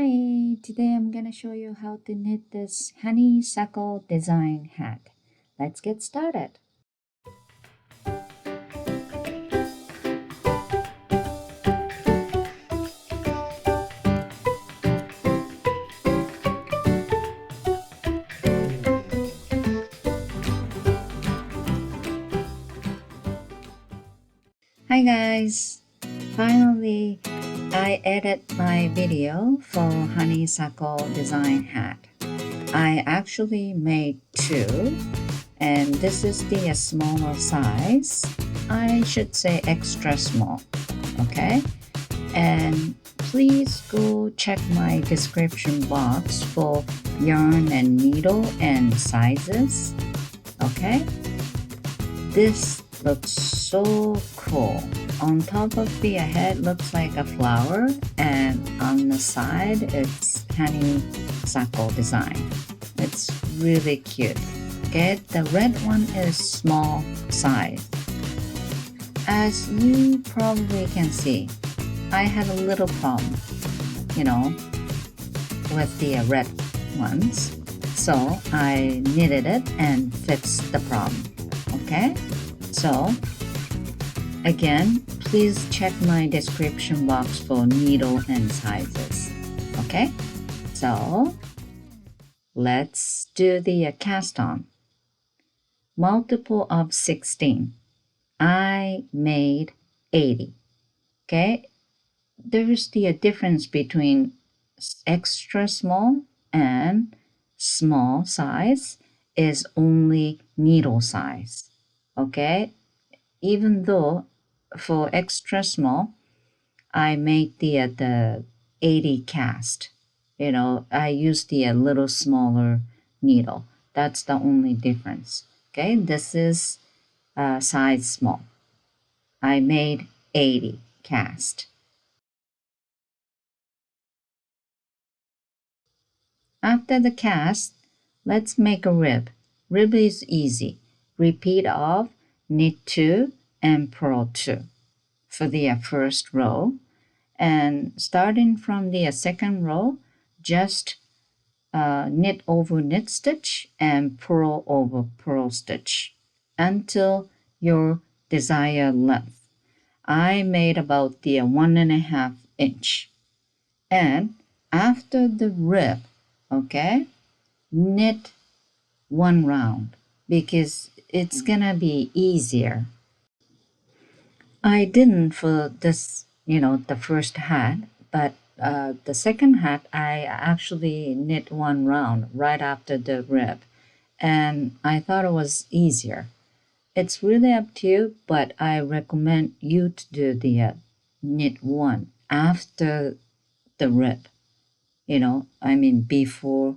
Hi, today I'm gonna show you how to knit this honeysuckle design hat. Let's get started. Hi guys! Finally, I edited my video for honeysuckle design hat. I actually made two, and this is the smaller size. I should say extra small, okay? And please go check my description box for yarn and needle and sizes, okay? This looks so cool. On top of the head looks like a flower, and on the side it's honeysuckle design. It's really cute. Okay, the red one is small size. As you probably can see, I had a little problem, with the red ones. So I knitted it and fixed the problem. Okay, so again, please check my description box for needle and sizes. Okay, so let's do the cast on. Multiple of 16. I made 80. Okay, there's the difference between extra small and small size is only needle size. Okay, even though for extra small I made the 80 cast, I used the little smaller needle. That's the only difference. Okay, this is size small. I made 80 cast. After the cast, let's make a rib. Rib is easy. Repeat of knit 2 and purl 2 for the first row. And starting from the second row, just knit over knit stitch and purl over purl stitch until your desired length. I made about the 1.5 inch. And after the rib, okay, knit one round because it's gonna be easier. I didn't for this, the first hat, but the second hat I actually knit one round right after the rib, and I thought it was easier. It's really up to you, but I recommend you to do the knit one after the rib, before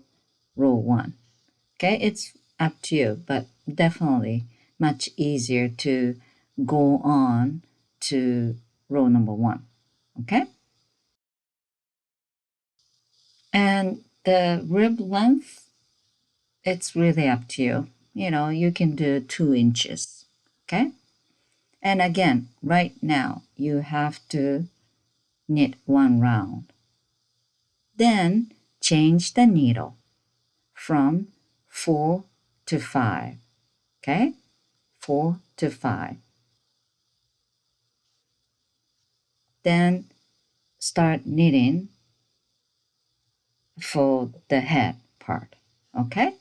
row one. Okay, it's up to you, but definitely much easier to go on to row number one. Okay, and the rib length, it's really up to you. You can do 2 inches. Okay, and again, right now you have to knit one round. Then change the needle from 4 to 5. Okay, 4 to 5. Then start knitting for the head part. Okay,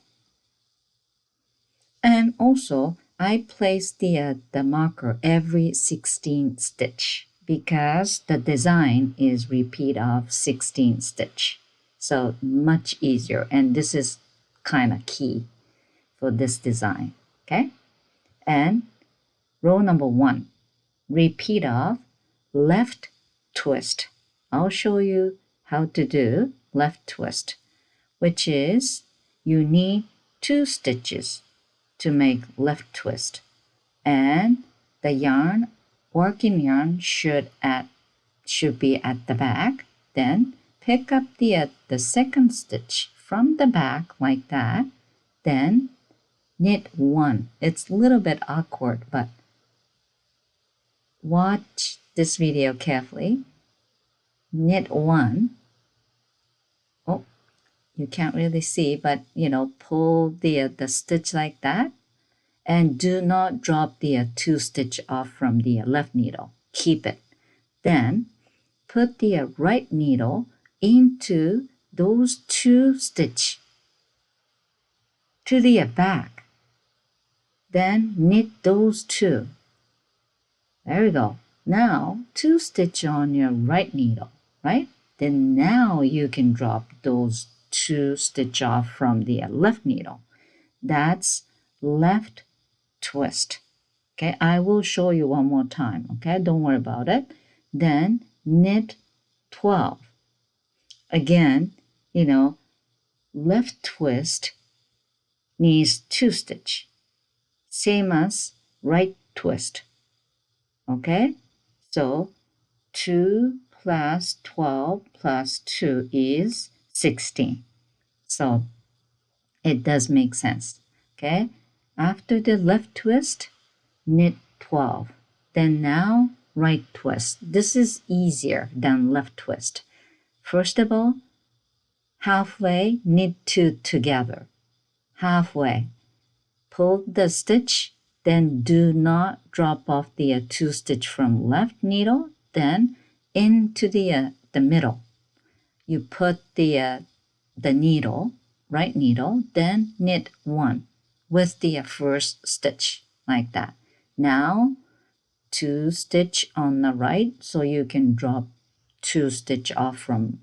and also I place the marker every 16 stitch because the design is repeat of 16 stitch, so much easier, and this is kind of key for this design. Okay, and row number one, repeat of left twist. I'll show you how to do left twist, which is you need 2 stitches to make left twist, and the yarn, working yarn, should be at the back. Then pick up the second stitch from the back like that, then knit one. It's a little bit awkward, but watch this video carefully. Knit one, You can't really see, but pull the stitch like that, and do not drop the 2 stitch off from the left needle. Keep it. Then put the right needle into those 2 stitch to the back. Then knit those 2. There we go. Now 2 stitch on your right needle, right? Then now you can drop those 2 stitch off from the left needle. That's left twist. Okay, I will show you one more time. Okay, don't worry about it. Then knit 12. Again, left twist needs 2 stitch, same as right twist. Okay, so 2 plus 12 plus 2 is 16. So it does make sense. Okay, after the left twist, knit 12. Then now right twist. This is easier than left twist. First of all, halfway knit 2 together. Halfway. Pull the stitch, then do not drop off the 2 stitch from left needle, then into the middle. You put the needle, right needle, then knit 1 with the first stitch like that. Now 2 stitch on the right, so you can drop 2 stitch off from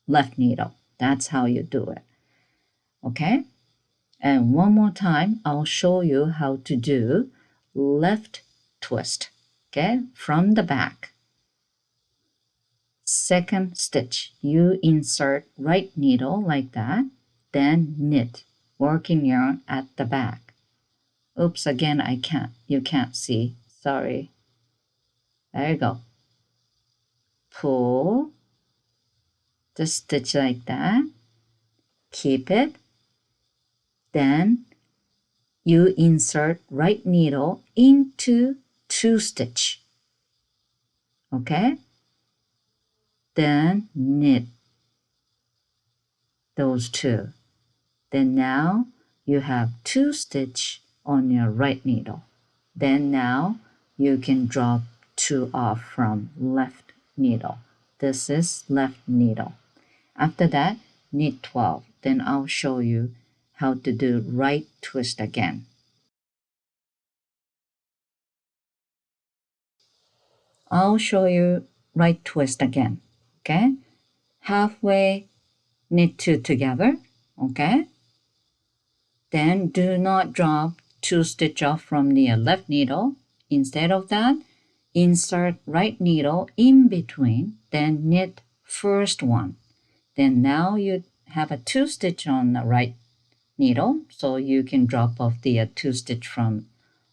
left needle. That's how you do it. Okay? And one more time, I'll show you how to do left twist. Okay? From the back. Second stitch, you insert right needle like that, then knit, working yarn at the back. Oops, again, you can't see. Sorry. There you go. Pull the stitch like that, keep it, then you insert right needle into 2 stitch. Okay? Then knit those 2. Then now you have 2 stitch on your right needle. Then now you can drop 2 off from left needle. This is left needle. After that, knit 12. Then I'll show you how to do right twist again. I'll show you right twist again. Okay? Halfway knit 2 together. Okay? Then do not drop 2 stitch off from the left needle. Instead of that, insert right needle in between, then knit first one. Then now you have a 2 stitch on the right needle, so you can drop off the 2 stitch from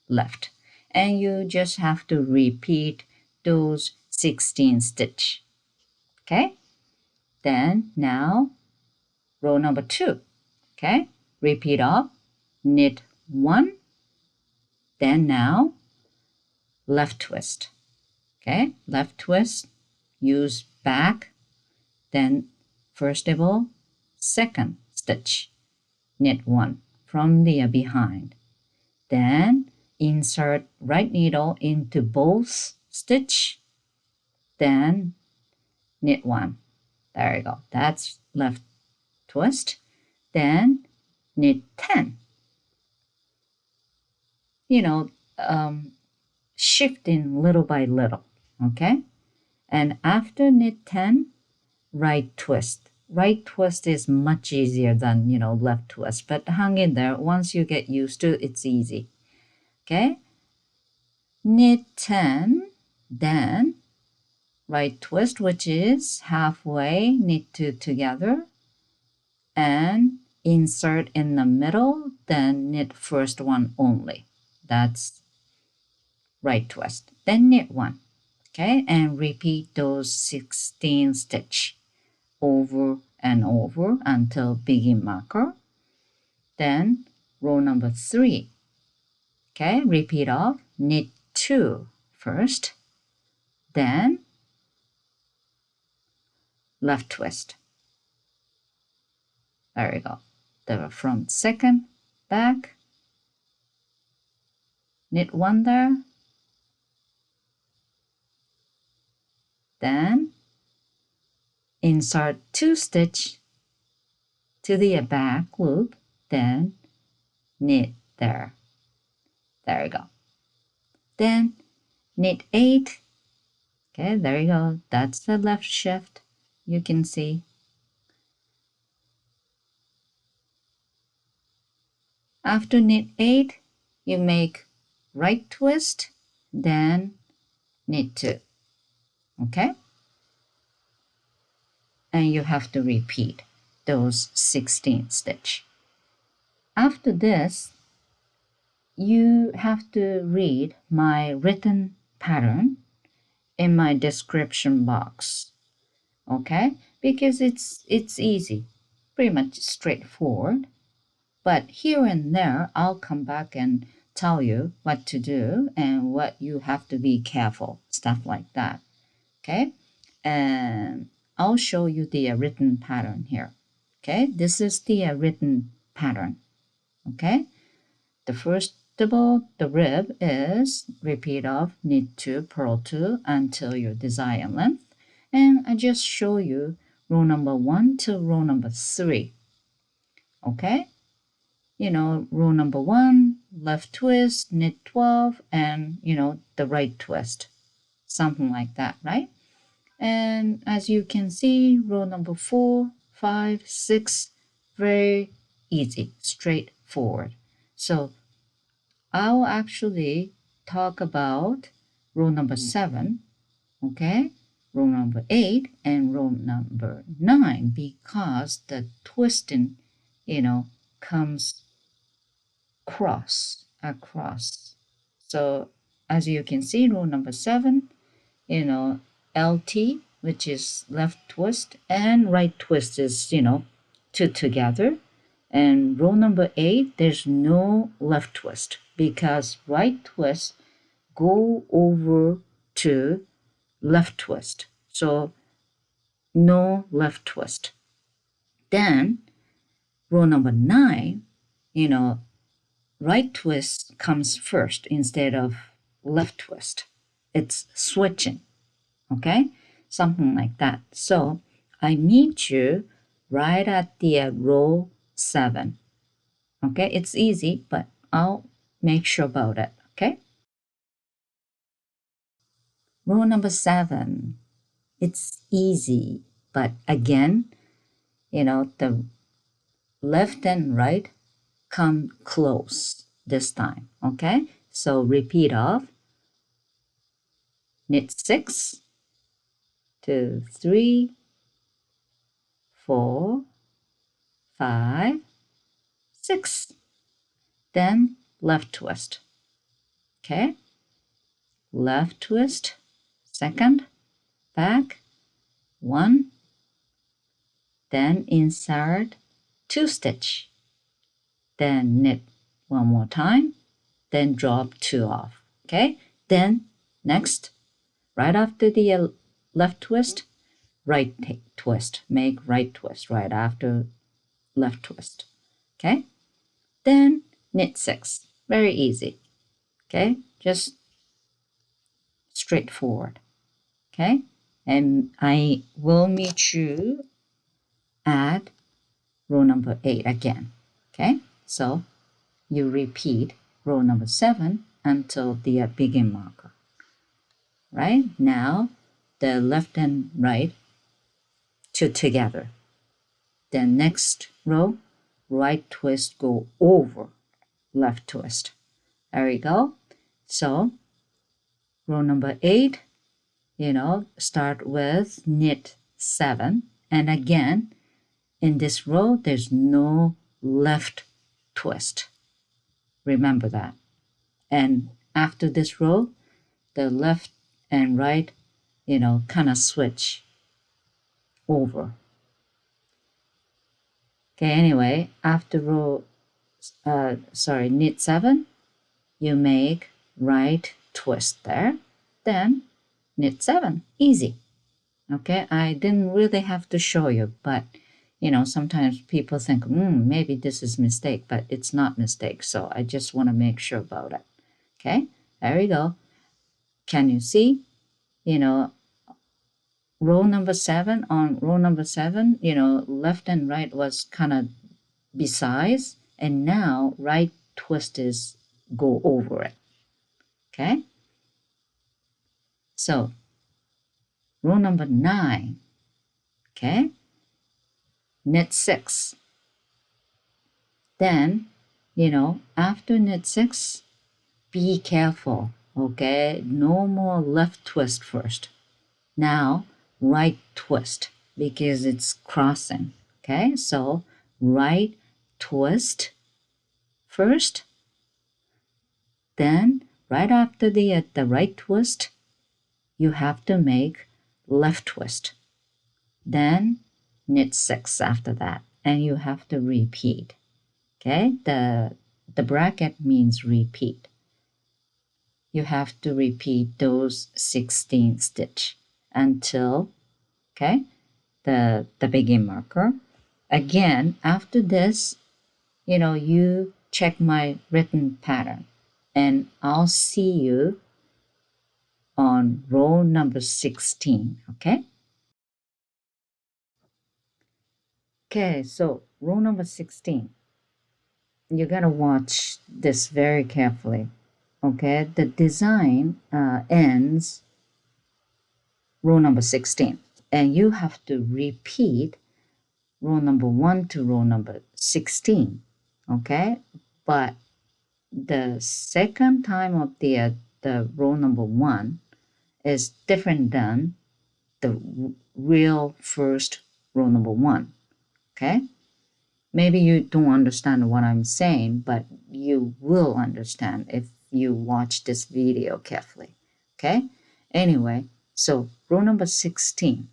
left. And you just have to repeat those 16 stitch. Okay? Then now row number 2. Okay? Repeat off, knit 1, then now left twist. Okay? Left twist, use back, then first of all, second stitch, knit 1 from the behind. Then insert right needle into both stitch, then knit 1. There you go. That's left twist. Then knit 10. Shifting little by little. Okay? And after knit 10, right twist. Right twist is much easier than, left twist, but hang in there. Once you get used to it, it's easy. Okay? Knit 10, then right twist, which is halfway, knit 2 together, and insert in the middle, then knit first one only. That's right twist. Then knit 1. Okay? And repeat those 16 stitch over and over until begin marker. Then row number 3. Okay, repeat off, knit 2 first, then left twist. There we go. The front second, back, knit one there, then insert 2 stitch to the back loop, then knit there. There you go. Then knit 8. Okay, there you go. That's the left shift. You can see. After knit 8, you make right twist, then knit 2. Okay? And you have to repeat those 16 stitch. After this, you have to read my written pattern in my description box. Okay? Because it's easy, pretty much straightforward. But here and there, I'll come back and tell you what to do and what you have to be careful, stuff like that. Okay? And I'll show you the written pattern here. Okay? This is the written pattern. Okay? The first of all, the rib is repeat of knit 2, purl 2 until your desired length. And I just show you row number 1 to row number 3. Okay? You know, row number 1, left twist, knit 12, and, you know, the right twist. Something like that, right? And as you can see, row number 4, 5, 6, very easy, straightforward. So I'll actually talk about row number 7, okay, row number 8, and row number 9 because the twisting, you know, comes across. So as you can see, row number 7, you know, LT, which is left twist, and right twist is, you know, 2 together. And row number 8, there's no left twist because right twist go over to left twist. So no left twist. Then row number 9, you know, right twist comes first instead of left twist. It's switching, okay? Something like that. So I meet you right at the row 7. Okay, it's easy, but I'll make sure about it, okay? Row number 7, it's easy, but again, you know, the left and right come close this time, okay? So repeat of knit 6, 2, 3, 4, 5, 6. Then left twist, okay? Left twist, second, back, 1, then insert 2 stitch, then knit 1 more time, then drop 2 off, okay? Then next, right after the left twist, right twist, make right twist right after left twist, okay? Then knit 6, very easy, okay? Just straightforward, okay? And I will meet you at row number 8 again, okay? So you repeat row number 7 until the begin marker, right? Now the left and right together. Then next row, right twist go over left twist. There we go. So row number 8, you know, start with knit 7. And again, in this row, there's no left twist. Remember that. And after this row, the left and right, you know, kind of switch over. Okay, anyway, after row, knit 7, you make right twist there, then knit 7, easy. Okay, I didn't really have to show you, but sometimes people think, maybe this is mistake, but it's not mistake. So I just want to make sure about it. Okay, there we go. Can you see, row number 7, on row number 7, left and right was kind of besides, and now right twist is go over it. Okay, so row number 9, okay, knit 6. Then, after knit 6, be careful, okay? No more left twist first. Now, right twist because it's crossing, okay? So, right twist first, then right after the right twist, you have to make left twist. Then knit 6 after that, and you have to repeat. Okay, the bracket means repeat. You have to repeat those 16 stitch until, okay, the begin marker. Again, after this, you check my written pattern, and I'll see you on row number 16, okay? Okay, so row number 16. You gotta watch this very carefully, okay? The design ends row number 16, and you have to repeat row number 1 to row number 16, okay? But the second time of the row number 1 is different than the real first row number 1, okay? Maybe you don't understand what I'm saying, but you will understand if you watch this video carefully, okay? Anyway, so row number 16,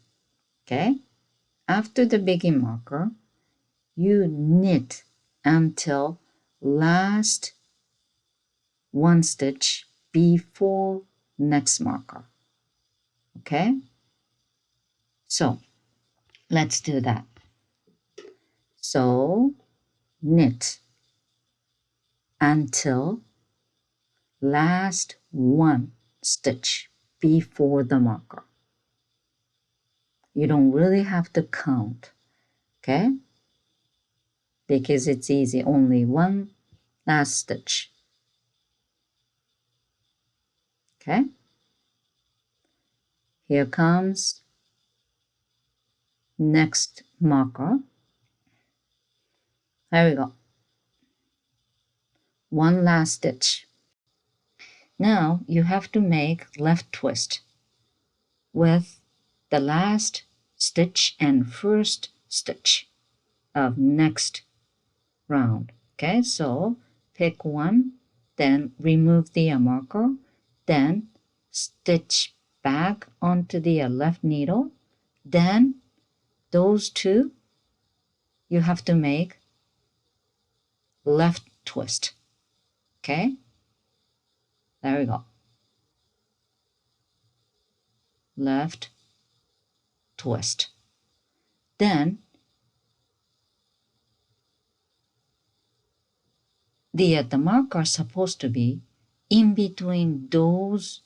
okay? After the begin marker, you knit until last 1 stitch before next marker, okay? So let's do that. So knit until last 1 stitch before the marker. You don't really have to count, okay? Because it's easy, only 1 last stitch. Okay? Here comes next marker. There we go. 1 last stitch. Now you have to make left twist with the last stitch and first stitch of next round. Okay, so pick one, then remove the marker, then stitch back onto the left needle, then those two you have to make left twist. Okay, there we go. Left twist. Then the marker is supposed to be in between those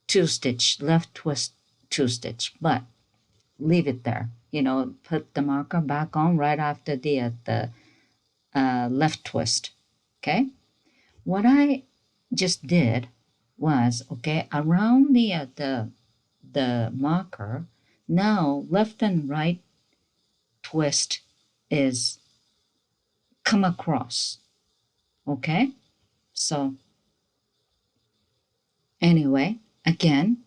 2 stitch, left twist 2 stitch, but leave it there. Put the marker back on right after the left twist. Okay, what I just did was, okay, around the marker, now left and right twist is come across. Okay, so anyway, again,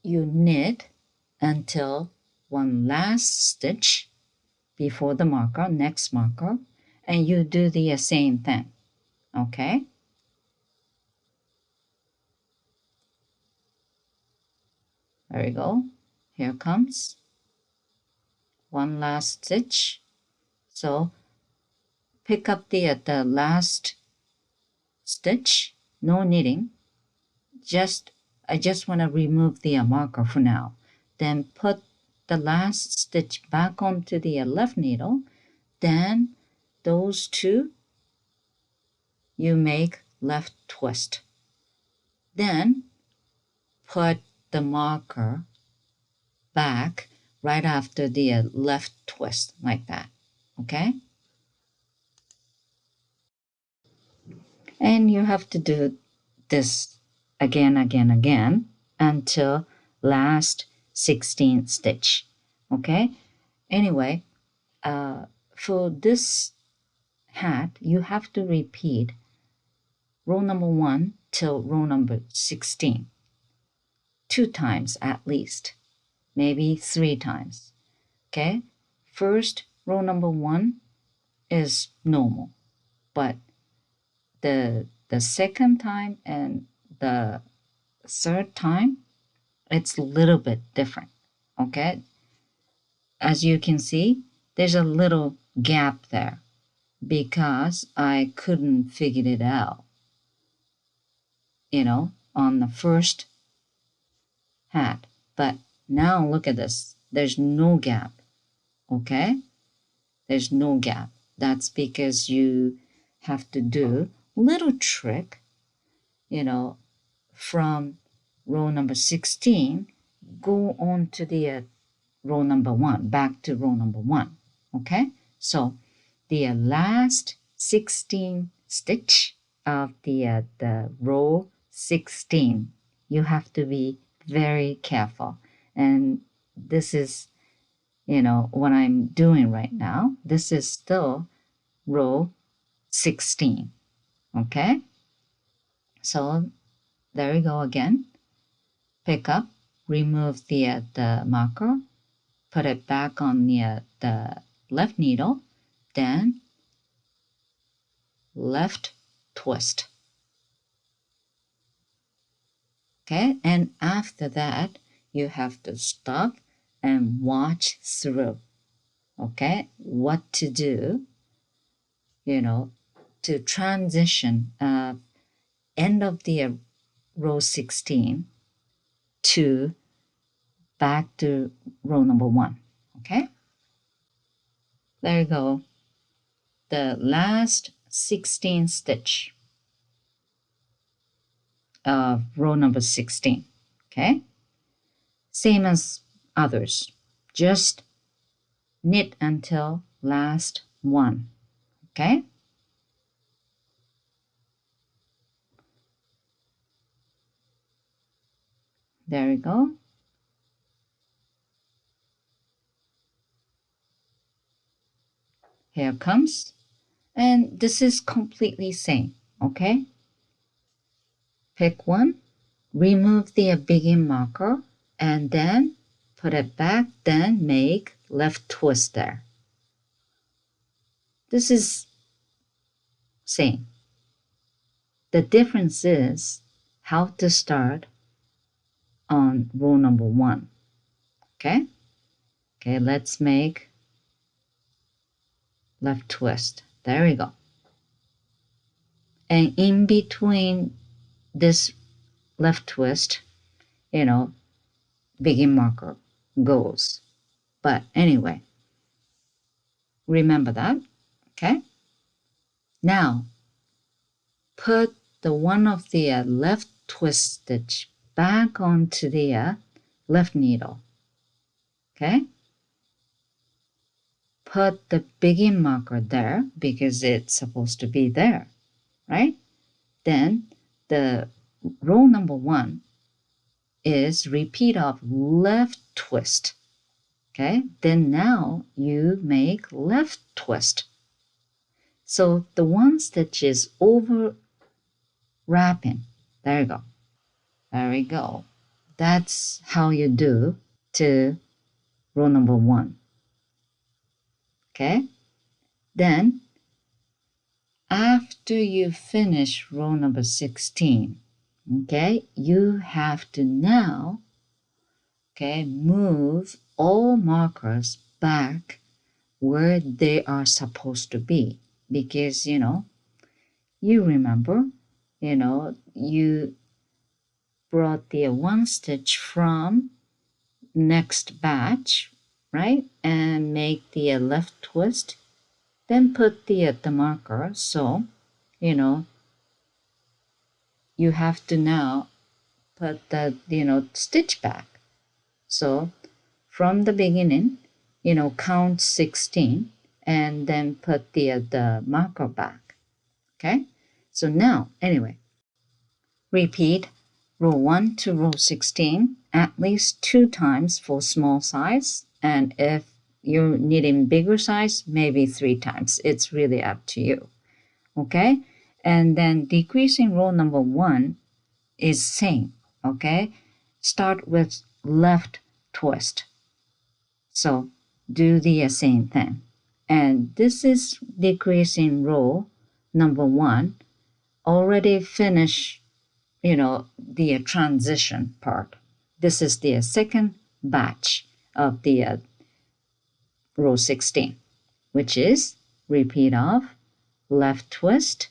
you knit until 1 last stitch before the marker, next marker, and you do the same thing. Okay, there we go. Here comes 1 last stitch. So pick up the last stitch, no knitting. I just want to remove the marker for now. Then put the last stitch back onto the left needle, then those two you make left twist. Then put the marker back right after the left twist, like that. Okay? And you have to do this again until last 16 stitch. Okay? Anyway, for this hat, you have to repeat row number 1 till row number 16. 2 times at least, maybe 3 times. Okay? First, row number 1 is normal, but the second time and the third time, it's a little bit different. Okay? As you can see, there's a little gap there because I couldn't figure it out, on the first hat. But now look at this. There's no gap. Okay? There's no gap. That's because you have to do little trick, from row number 16, go on to the row number 1, back to row number 1. Okay? So the last 16 stitch of the row 16, you have to be very careful. And this is, what I'm doing right now. This is still row 16. Okay? So there you go again. Pick up, remove the marker, put it back on the left needle, then left twist. Okay, and after that, you have to stop and watch through. Okay, what to do, to transition end of the row 16 to back to row number 1. Okay, there you go. The last 16 stitch of row number 16. Okay, same as others, just knit until last one. Okay, there you go. Here comes, and this is completely same. Okay, pick one, remove the begin marker, and then put it back, then make left twist there. This is same. The difference is how to start on row number 1. Okay, let's make left twist. There we go. And in between this left twist, begin marker goes. But anyway, remember that. Okay, now put the one of the left twist stitch back onto the left needle. Okay, put the begin marker there because it's supposed to be there, right? Then the row number 1 is repeat of left twist. Okay, then now you make left twist. So the one stitch is overlapping. There you go. There we go. That's how you do to row number 1. Okay, then after you finish row number 16, okay, you have to now, move all markers back where they are supposed to be, because you remember, you brought the one stitch from next batch right? And make the left twist. Then put the marker. So, you know, you have to now put the, stitch back. So from the beginning, count 16 and then put the marker back. Okay? So now, anyway, repeat row 1 to row 16 at least 2 times for small size. And if you're needing bigger size, maybe 3 times. It's really up to you. Okay? And then decreasing row number 1 is same. Okay? Start with left twist. So do the same thing. And this is decreasing row number 1. Already finish, the transition part. This is the second batch of the row 16, which is repeat of left twist,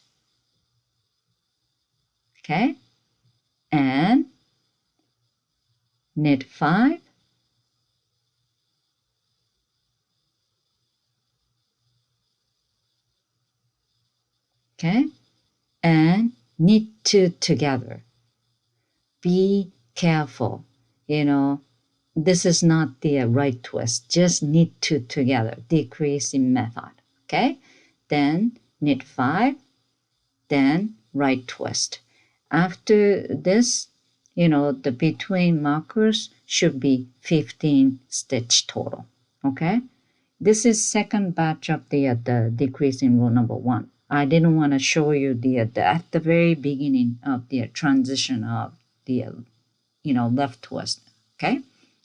okay, and knit 5, okay, and knit 2 together. Be careful, this is not the right twist, just knit 2 together, decreasing method, okay, then knit 5, then right twist. After this, the between markers should be 15 stitch total, okay. This is second batch of the decreasing row number 1. I didn't want to show you the at the very beginning of the transition of the left twist, okay.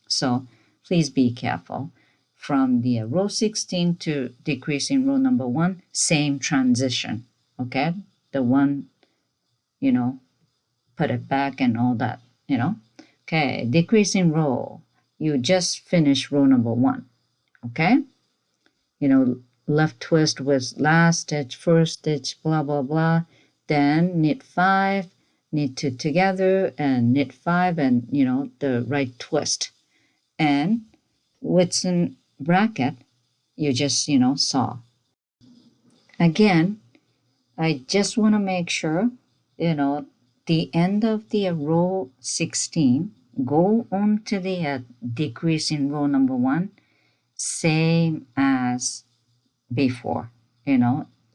So please be careful. From the row 16 to decreasing row number 1, same transition, okay. The one, put it back and all that, Okay, decreasing row, you just finish row number 1, okay. Left twist with last stitch, first stitch, blah, blah, blah. Then knit 5, knit 2 together and knit 5 and, the right twist. And with some bracket, you just, saw. Again, I just want to make sure, the end of the row 16, go on to the decreasing row number 1, same as before,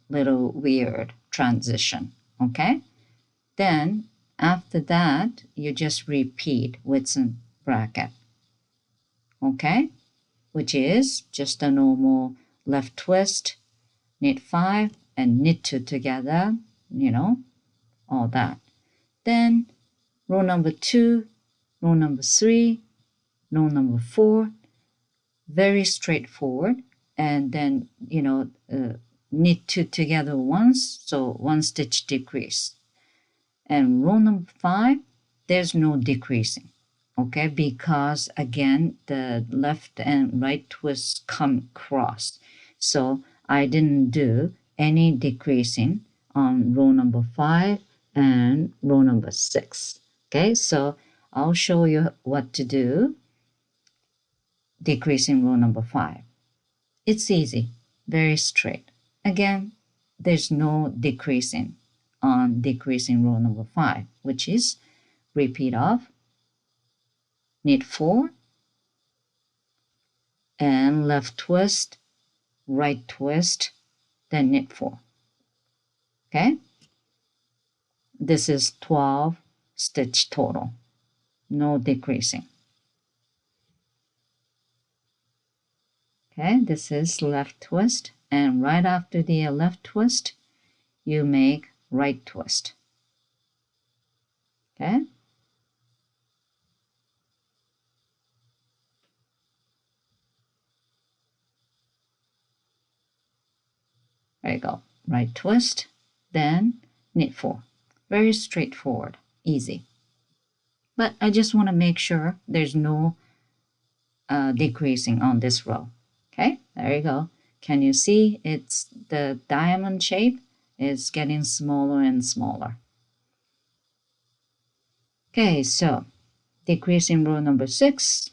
little weird transition, okay? Then after that, you just repeat with some bracket, okay? Which is just a normal left twist, knit 5 and knit 2 together, all that. Then row number 2, row number 3, row number 4, very straightforward. And then, knit 2 together once, so 1 stitch decrease. And row number 5, there's no decreasing, okay, because again, the left and right twists come cross. So I didn't do any decreasing on row number 5 and row number 6. Okay, so I'll show you what to do decreasing row number 5. It's easy, very straight. Again, there's no decreasing on decreasing row number 5, which is repeat of knit 4 and left twist, right twist, then knit 4. Okay? This is 12 stitch total, no decreasing. Okay, this is left twist, and right after the left twist, you make right twist. Okay? There you go. Right twist, then knit 4. Very straightforward, easy. But I just want to make sure there's no decreasing on this row. Okay, there you go. Can you see it's the diamond shape is getting smaller and smaller. Okay, so decreasing row number 6,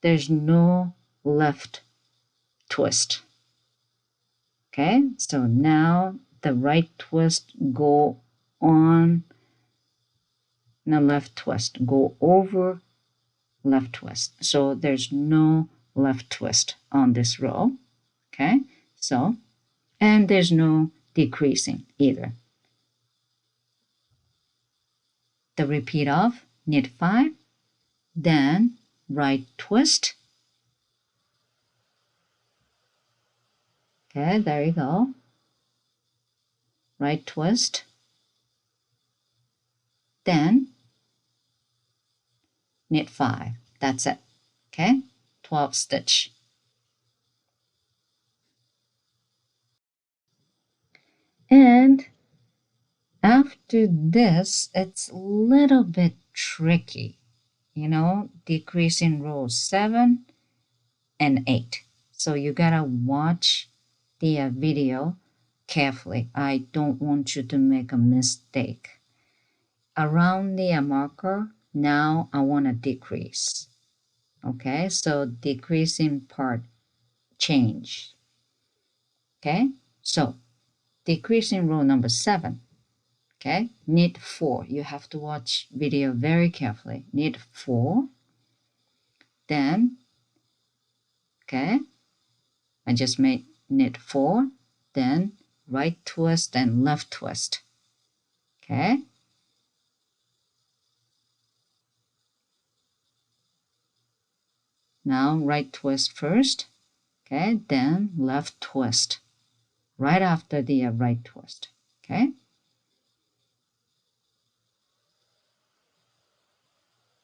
there's no left twist. Okay, so now the right twist go on the left twist, go over left twist. So there's no left twist on this row. Okay, so, and there's no decreasing either. The repeat of knit 5, then right twist. Okay, there you go. Right twist. Then knit 5. That's it. Okay, 12 stitch. And after this, it's a little bit tricky, you know, decreasing rows 7 and 8. So you gotta watch the video carefully. I don't want you to make a mistake. Around the marker, now I want to decrease. Okay, so decreasing part change. Okay, so decreasing row number 7. Okay, knit 4. You have to watch video very carefully. Knit 4. Then, okay, I just made knit 4. Then right twist and left twist. Okay. Now right twist first. Okay, then left twist. Right after the right twist. Okay.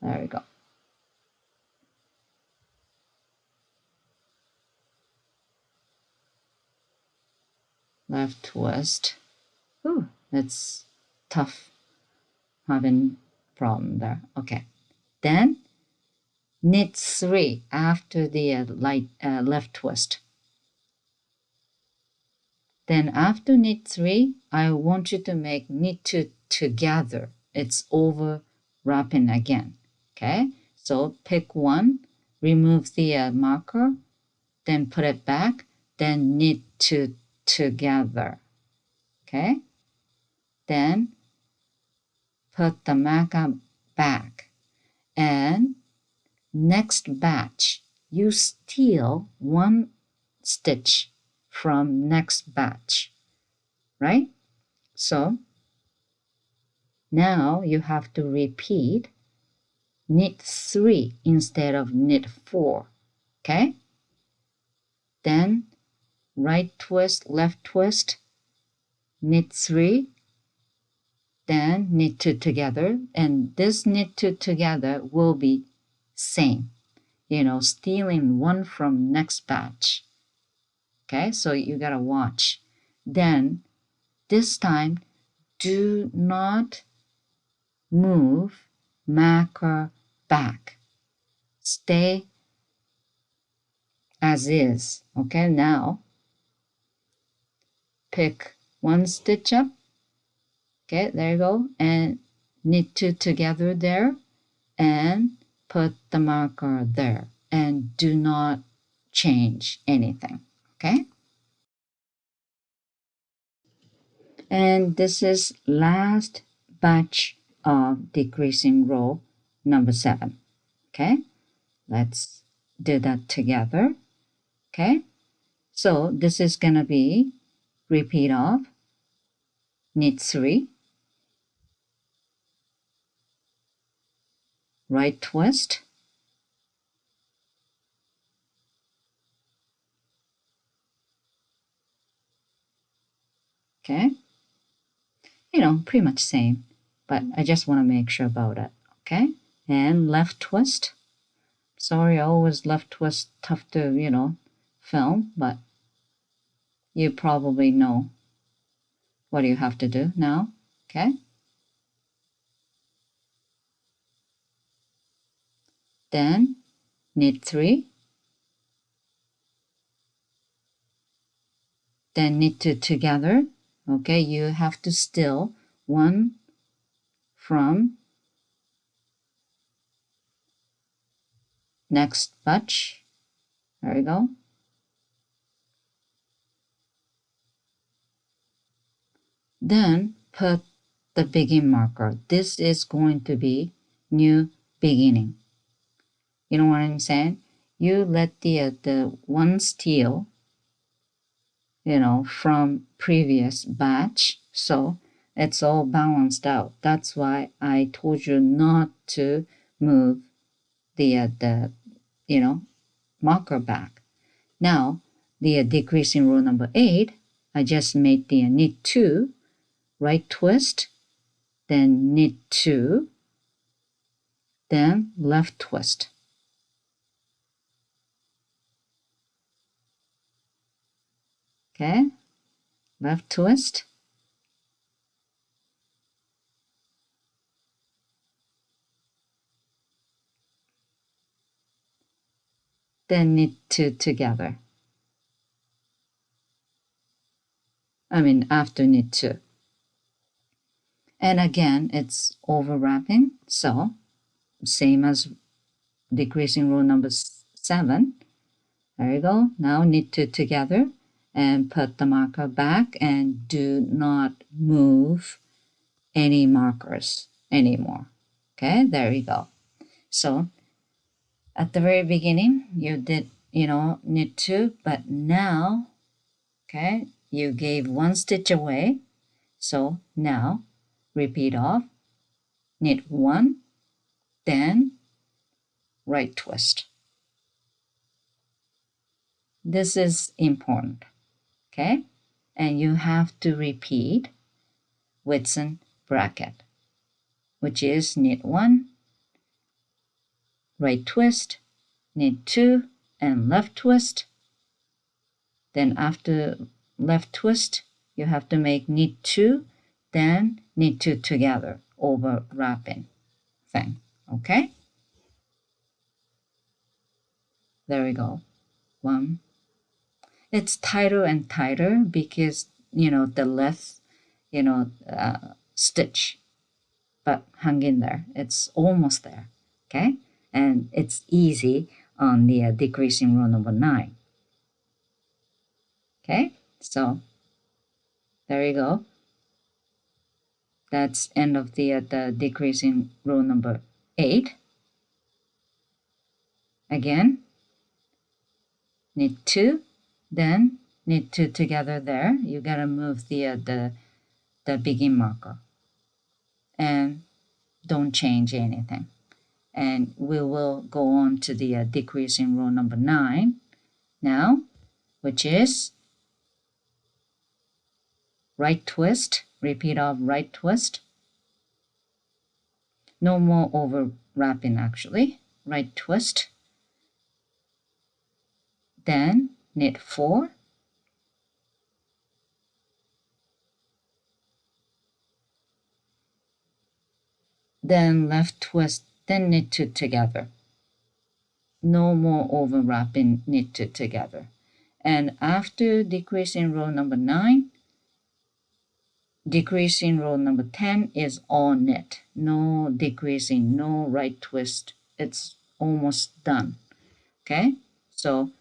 There we go. Left twist. Ooh, that's tough. Having problem there. Okay. Then knit 3 after the left twist. Then after knit 3, I want you to make knit 2 together. It's overlapping again. Okay. So pick one, remove the marker, then put it back, then knit 2 together. Okay. Then put the marker back, and next batch you steal one stitch from next batch, right? So now you have to repeat knit 3 instead of knit 4. Okay, then right twist, left twist, knit 3, then knit 2 together, and this knit 2 together will be same, you know, stealing one from next batch. Okay, so you gotta watch. Then this time, do not move marker back. Stay as is. Okay, now pick one stitch up. Okay, there you go, and knit 2 together there, and put the marker there, and do not change anything. Okay, and this is last batch of decreasing row number 7. Okay, let's do that together. Okay, so this is gonna be repeat of knit 3, right twist, okay, you know, pretty much same, but I just want to make sure about it. Okay, and left twist. Sorry, always left twist tough to, you know, film, but you probably know what you have to do now. Okay, then knit 3, then knit 2 together. Okay, you have to steal one from next batch. There we go. Then put the begin marker. This is going to be new beginning. You know what I'm saying? You let the one steal, from previous batch, so it's all balanced out. That's why I told you not to move the marker back. Now the decreasing row number 8, I just made the knit 2, right twist, then knit 2, then left twist. Okay, left twist, then knit 2 together. After knit 2. And again, it's overlapping, so same as decreasing row number 7. There you go. Now knit 2 together and put the marker back, and do not move any markers anymore. Okay, there you go. So at the very beginning, you did, knit 2, but now, okay, you gave 1 stitch away. So now repeat off, knit 1, then right twist. This is important, okay? And you have to repeat within bracket, which is knit 1, right twist, knit 2, and left twist. Then after left twist, you have to make knit 2, then knit 2 together, overlapping thing, okay? There we go. 1. It's tighter and tighter because, the less, stitch, but hang in there. It's almost there, okay? And it's easy on the decreasing row number 9. Okay, so there you go. That's end of the decreasing row number 8. Again, knit 2, then knit 2 together there. You gotta move the begin marker, and don't change anything. And we will go on to the decreasing row number 9 now, which is right twist, repeat of right twist. No more overlapping actually. Right twist, then knit 4, then left twist, then knit 2 together. No more overlapping, knit 2 together. And after decreasing row number 9, decreasing row number 10 is all knit. No decreasing, no right twist. It's almost done. Okay, so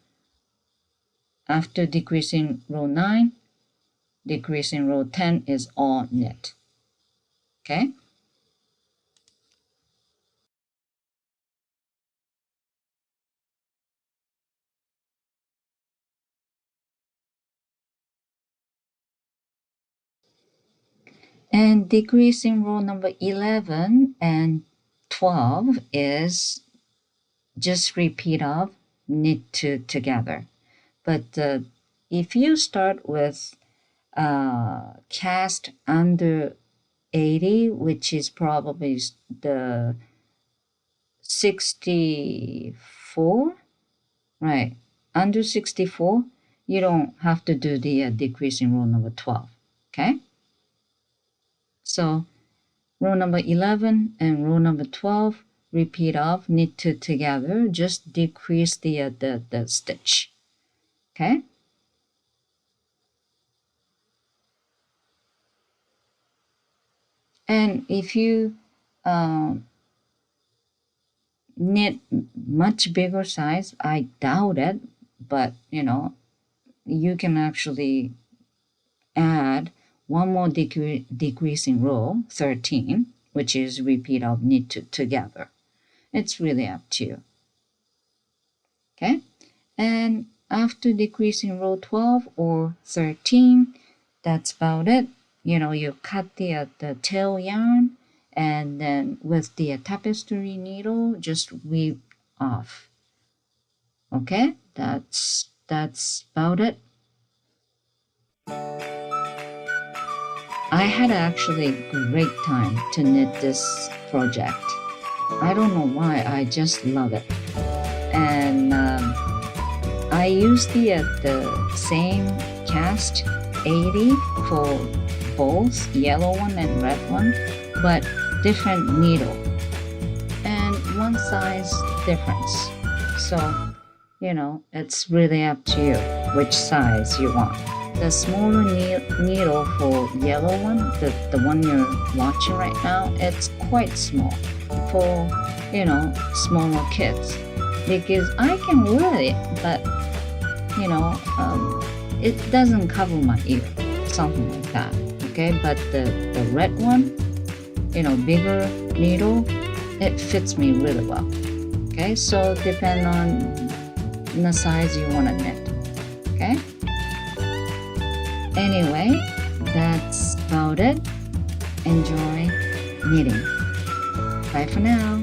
after decreasing row 9, decreasing row 10 is all knit. Okay, and decreasing row number 11 and 12 is just repeat of knit 2 together. But if you start with cast under 80, which is probably the 64, right? Under 64, you don't have to do the decreasing row number 12, okay? So row number 11 and row number 12, repeat off, knit 2 together, just decrease the stitch, okay? And if you knit much bigger size, I doubt it, but you can actually add one more decreasing row, 13, which is repeat of knit two together. It's really up to you. Okay, and after decreasing row 12 or 13, that's about it. You cut the tail yarn, and then with the tapestry needle, just weave off. Okay, that's about it. I had actually a great time to knit this project. I don't know why, I just love it. And I used the same cast 80 for both yellow one and red one, but different needle and one size difference. So it's really up to you which size you want. The smaller needle for yellow one, the one you're watching right now, it's quite small for smaller kids, because I can wear it, but it doesn't cover my ear, something like that. Okay, but the red one, bigger needle, it fits me really well. Okay, so depend on the size you want to knit. Okay, anyway, that's about it. Enjoy knitting. Bye for now.